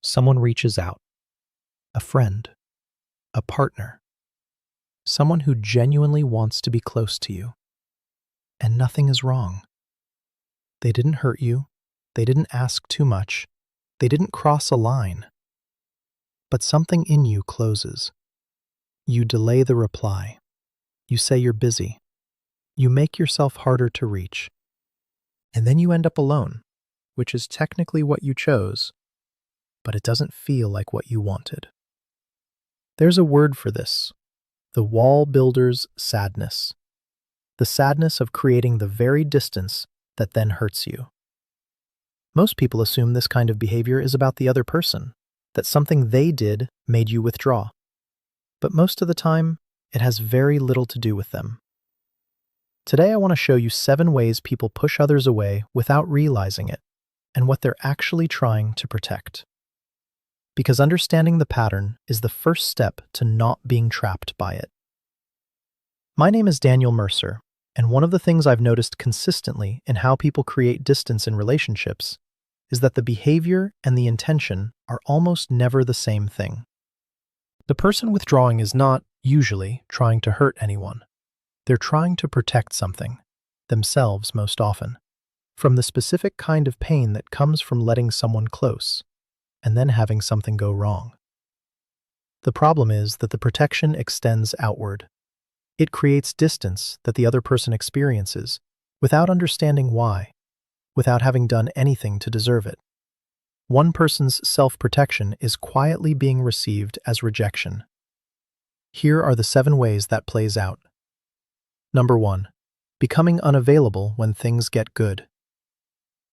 Someone reaches out, a friend, a partner, someone who genuinely wants to be close to you, and nothing is wrong. They didn't hurt you, they didn't ask too much, they didn't cross a line. But something in you closes. You delay the reply. You say you're busy. You make yourself harder to reach. And then you end up alone, which is technically what you chose, but it doesn't feel like what you wanted. There's a word for this: the wall builder's sadness. The sadness of creating the very distance that then hurts you. Most people assume this kind of behavior is about the other person, that something they did made you withdraw. But most of the time, it has very little to do with them. Today I want to show you 7 ways people push others away without realizing it, and what they're actually trying to protect. Because understanding the pattern is the first step to not being trapped by it. My name is Daniel Mercer, and one of the things I've noticed consistently in how people create distance in relationships is that the behavior and the intention are almost never the same thing. The person withdrawing is not, usually, trying to hurt anyone. They're trying to protect something, themselves most often, from the specific kind of pain that comes from letting someone close, and then having something go wrong. The problem is that the protection extends outward. It creates distance that the other person experiences without understanding why, without having done anything to deserve it. One person's self-protection is quietly being received as rejection. Here are the 7 ways that plays out. Number 1. Becoming unavailable when things get good.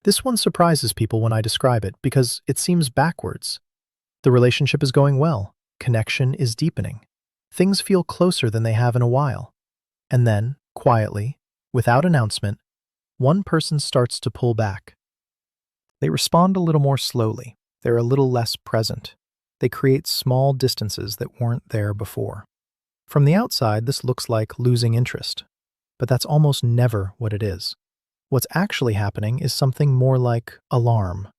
This one surprises people when I describe it because it seems backwards. The relationship is going well, connection is deepening, things feel closer than they have in a while. And then, quietly, without announcement, one person starts to pull back. They respond a little more slowly. They're a little less present. They create small distances that weren't there before. From the outside, this looks like losing interest, but that's almost never what it is. What's actually happening is something more like alarm.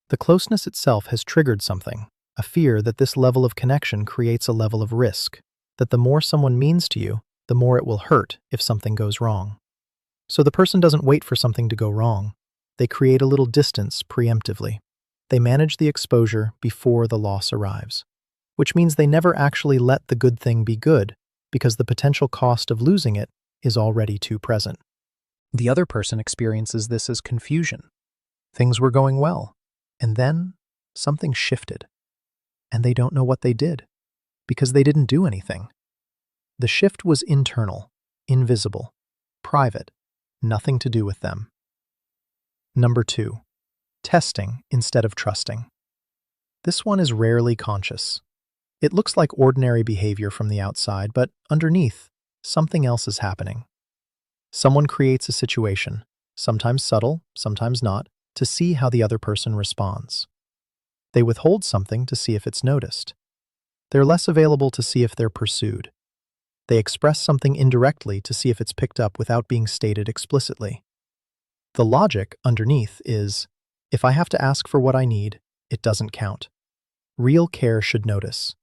The closeness itself has triggered something, a fear that this level of connection creates a level of risk, that the more someone means to you, the more it will hurt if something goes wrong. So the person doesn't wait for something to go wrong. They create a little distance preemptively. They manage the exposure before the loss arrives, which means they never actually let the good thing be good because the potential cost of losing it is already too present. The other person experiences this as confusion. Things were going well, and then something shifted, and they don't know what they did because they didn't do anything. The shift was internal, invisible, private, nothing to do with them. Number 2. Testing instead of trusting. This one is rarely conscious. It looks like ordinary behavior from the outside, but underneath, something else is happening. Someone creates a situation, sometimes subtle, sometimes not, to see how the other person responds. They withhold something to see if it's noticed. They're less available to see if they're pursued. They express something indirectly to see if it's picked up without being stated explicitly. The logic underneath is, if I have to ask for what I need, it doesn't count. Real care should notice.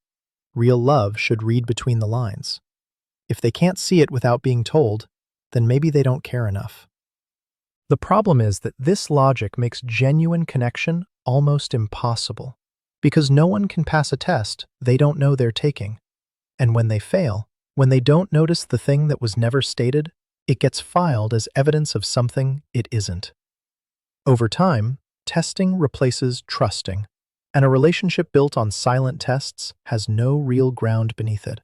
Real love should read between the lines. If they can't see it without being told, then maybe they don't care enough. The problem is that this logic makes genuine connection almost impossible, because no one can pass a test they don't know they're taking. And when they fail, when they don't notice the thing that was never stated, it gets filed as evidence of something it isn't. Over time, testing replaces trusting, and a relationship built on silent tests has no real ground beneath it,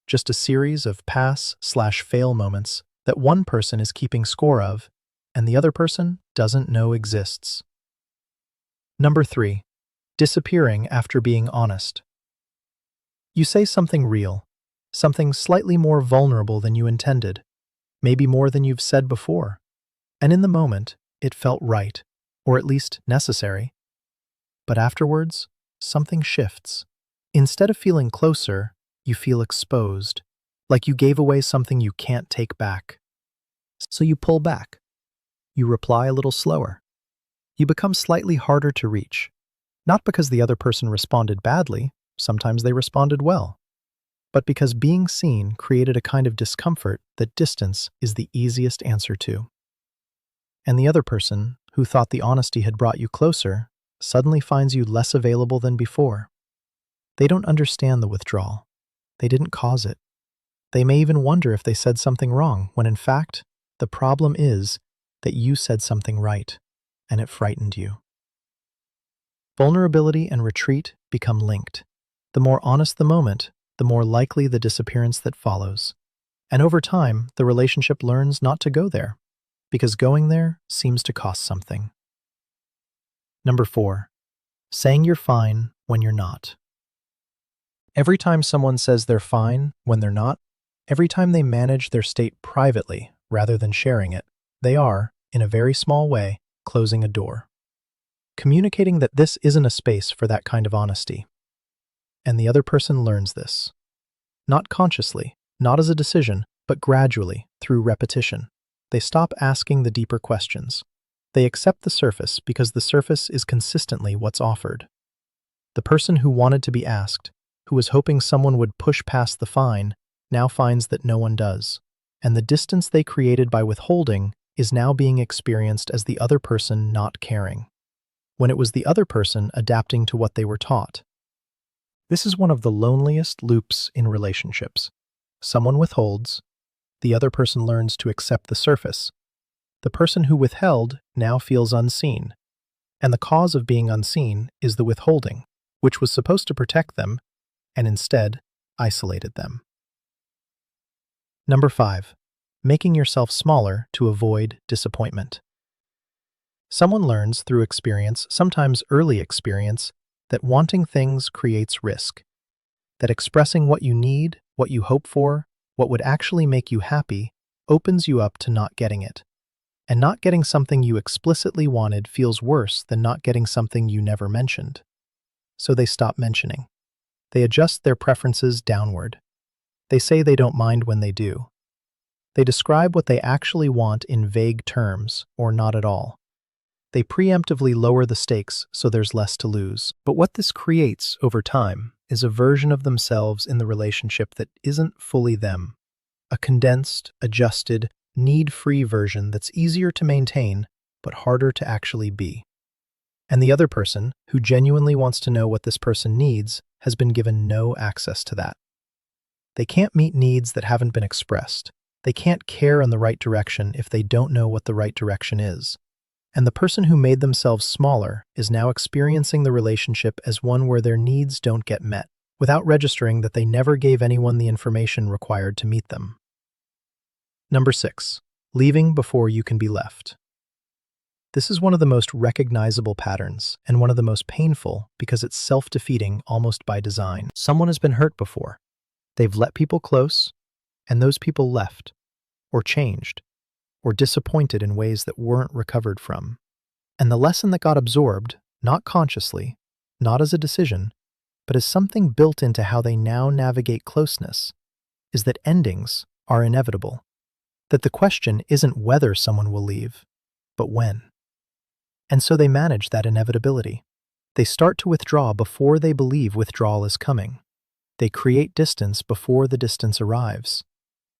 just a series of pass/fail moments that one person is keeping score of, and the other person doesn't know exists. Number 3. Disappearing after being honest. You say something real, something slightly more vulnerable than you intended, maybe more than you've said before, and in the moment, it felt right, or at least necessary. But afterwards, something shifts. Instead of feeling closer, you feel exposed, like you gave away something you can't take back. So you pull back. You reply a little slower. You become slightly harder to reach. Not because the other person responded badly, sometimes they responded well, but because being seen created a kind of discomfort that distance is the easiest answer to. And the other person, who thought the honesty had brought you closer, suddenly finds you less available than before. They don't understand the withdrawal. They didn't cause it. They may even wonder if they said something wrong, when in fact, the problem is that you said something right, and it frightened you. Vulnerability and retreat become linked. The more honest the moment, the more likely the disappearance that follows. And over time, the relationship learns not to go there, because going there seems to cost something. Number 4, saying you're fine when you're not. Every time someone says they're fine when they're not, every time they manage their state privately rather than sharing it, they are, in a very small way, closing a door. Communicating that this isn't a space for that kind of honesty. And the other person learns this. Not consciously, not as a decision, but gradually, through repetition. They stop asking the deeper questions. They accept the surface because the surface is consistently what's offered. The person who wanted to be asked, who was hoping someone would push past the fine, now finds that no one does. And the distance they created by withholding is now being experienced as the other person not caring, when it was the other person adapting to what they were taught. This is one of the loneliest loops in relationships. Someone withholds, the other person learns to accept the surface. The person who withheld now feels unseen, and the cause of being unseen is the withholding, which was supposed to protect them, and instead isolated them. Number 5, making yourself smaller to avoid disappointment. Someone learns through experience, sometimes early experience, that wanting things creates risk, that expressing what you need, what you hope for, what would actually make you happy, opens you up to not getting it. And not getting something you explicitly wanted feels worse than not getting something you never mentioned. So they stop mentioning. They adjust their preferences downward. They say they don't mind when they do. They describe what they actually want in vague terms, or not at all. They preemptively lower the stakes so there's less to lose. But what this creates over time is a version of themselves in the relationship that isn't fully them. A condensed, adjusted, need-free version that's easier to maintain, but harder to actually be. And the other person, who genuinely wants to know what this person needs, has been given no access to that. They can't meet needs that haven't been expressed. They can't care in the right direction if they don't know what the right direction is. And the person who made themselves smaller is now experiencing the relationship as one where their needs don't get met, without registering that they never gave anyone the information required to meet them. Number 6, leaving before you can be left. This is one of the most recognizable patterns, and one of the most painful because it's self-defeating almost by design. Someone has been hurt before. They've let people close, and those people left, or changed, or disappointed in ways that weren't recovered from. And the lesson that got absorbed, not consciously, not as a decision, but as something built into how they now navigate closeness, is that endings are inevitable. That the question isn't whether someone will leave, but when. And so they manage that inevitability. They start to withdraw before they believe withdrawal is coming. They create distance before the distance arrives.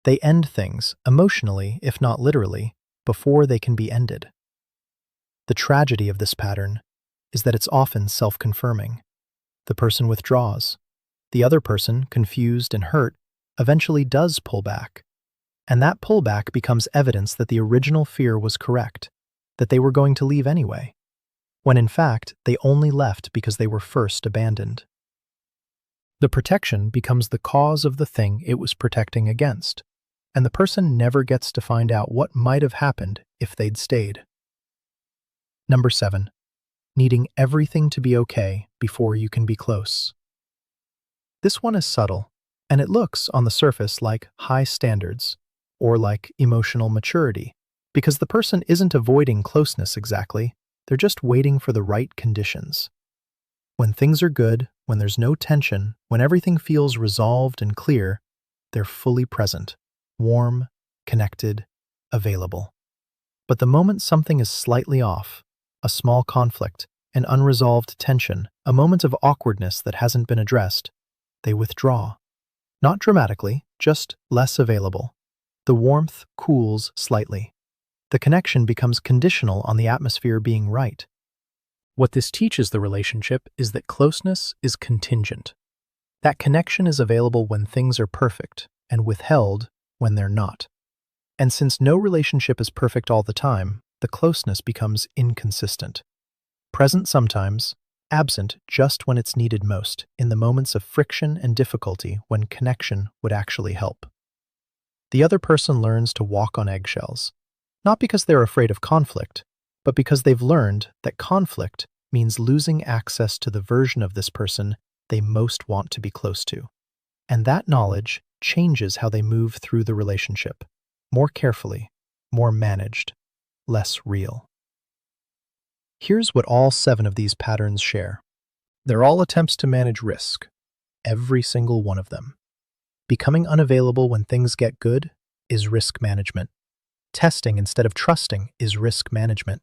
They end things, emotionally, if not literally, before they can be ended. The tragedy of this pattern is that it's often self-confirming. The person withdraws. The other person, confused and hurt, eventually does pull back. And that pullback becomes evidence that the original fear was correct, that they were going to leave anyway, when in fact they only left because they were first abandoned. The protection becomes the cause of the thing it was protecting against, and the person never gets to find out what might have happened if they'd stayed. Number 7, needing everything to be okay before you can be close. This one is subtle, and it looks on the surface like high standards, or like emotional maturity, because the person isn't avoiding closeness exactly, they're just waiting for the right conditions. When things are good, when there's no tension, when everything feels resolved and clear, they're fully present, warm, connected, available. But the moment something is slightly off, a small conflict, an unresolved tension, a moment of awkwardness that hasn't been addressed, they withdraw. Not dramatically, just less available. The warmth cools slightly. The connection becomes conditional on the atmosphere being right. What this teaches the relationship is that closeness is contingent. That connection is available when things are perfect and withheld when they're not. And since no relationship is perfect all the time, the closeness becomes inconsistent. Present sometimes, absent just when it's needed most, in the moments of friction and difficulty when connection would actually help. The other person learns to walk on eggshells, not because they're afraid of conflict, but because they've learned that conflict means losing access to the version of this person they most want to be close to. And that knowledge changes how they move through the relationship, more carefully, more managed, less real. Here's what all 7 of these patterns share. They're all attempts to manage risk, every single one of them. Becoming unavailable when things get good is risk management. Testing instead of trusting is risk management.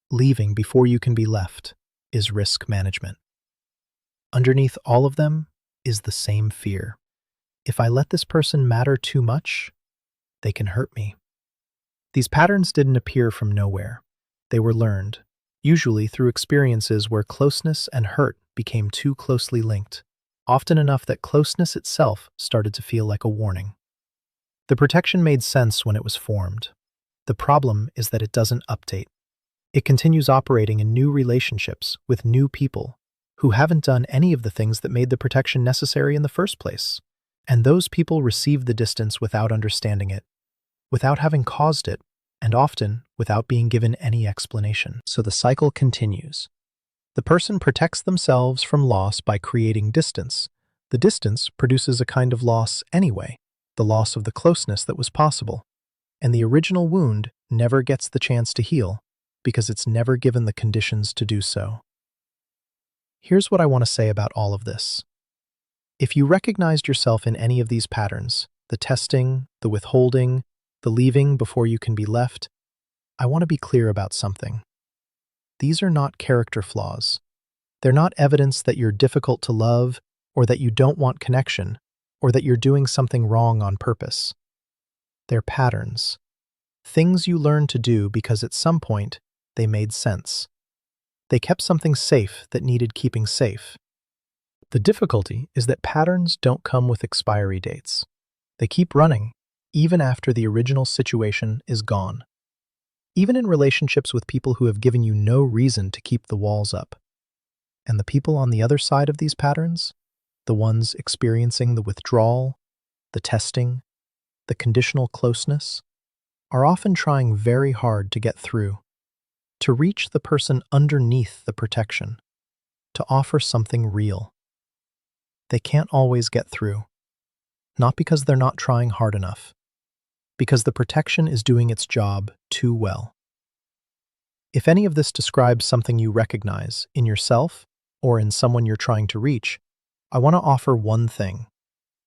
Leaving before you can be left is risk management. Underneath all of them is the same fear. If I let this person matter too much, they can hurt me. These patterns didn't appear from nowhere. They were learned, usually through experiences where closeness and hurt became too closely linked, often enough that closeness itself started to feel like a warning. The protection made sense when it was formed. The problem is that it doesn't update. It continues operating in new relationships with new people who haven't done any of the things that made the protection necessary in the first place. And those people receive the distance without understanding it, without having caused it, and often without being given any explanation. So the cycle continues. The person protects themselves from loss by creating distance. The distance produces a kind of loss anyway, the loss of the closeness that was possible. And the original wound never gets the chance to heal because it's never given the conditions to do so. Here's what I want to say about all of this. If you recognized yourself in any of these patterns, the testing, the withholding, the leaving before you can be left, I want to be clear about something. These are not character flaws. They're not evidence that you're difficult to love, or that you don't want connection, or that you're doing something wrong on purpose. They're patterns. Things you learned to do because at some point they made sense. They kept something safe that needed keeping safe. The difficulty is that patterns don't come with expiry dates. They keep running, even after the original situation is gone. Even in relationships with people who have given you no reason to keep the walls up. And the people on the other side of these patterns, the ones experiencing the withdrawal, the testing, the conditional closeness, are often trying very hard to get through, to reach the person underneath the protection, to offer something real. They can't always get through, not because they're not trying hard enough, because the protection is doing its job too well. If any of this describes something you recognize in yourself or in someone you're trying to reach, I want to offer one thing.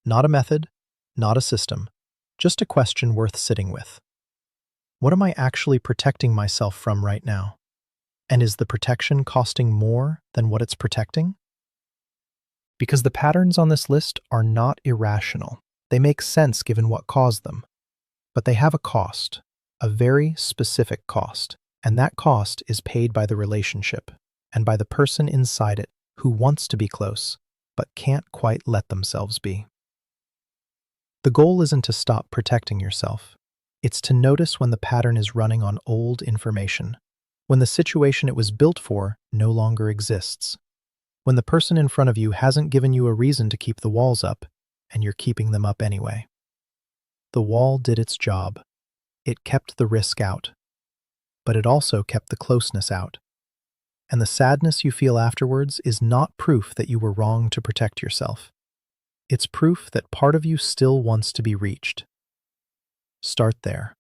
Not a method, not a system, just a question worth sitting with. What am I actually protecting myself from right now? And is the protection costing more than what it's protecting? Because the patterns on this list are not irrational. They make sense given what caused them. But they have a cost, a very specific cost. And that cost is paid by the relationship and by the person inside it who wants to be close, but can't quite let themselves be. The goal isn't to stop protecting yourself. It's to notice when the pattern is running on old information, when the situation it was built for no longer exists, when the person in front of you hasn't given you a reason to keep the walls up, and you're keeping them up anyway. The wall did its job. It kept the risk out, but it also kept the closeness out. And the sadness you feel afterwards is not proof that you were wrong to protect yourself. It's proof that part of you still wants to be reached. Start there.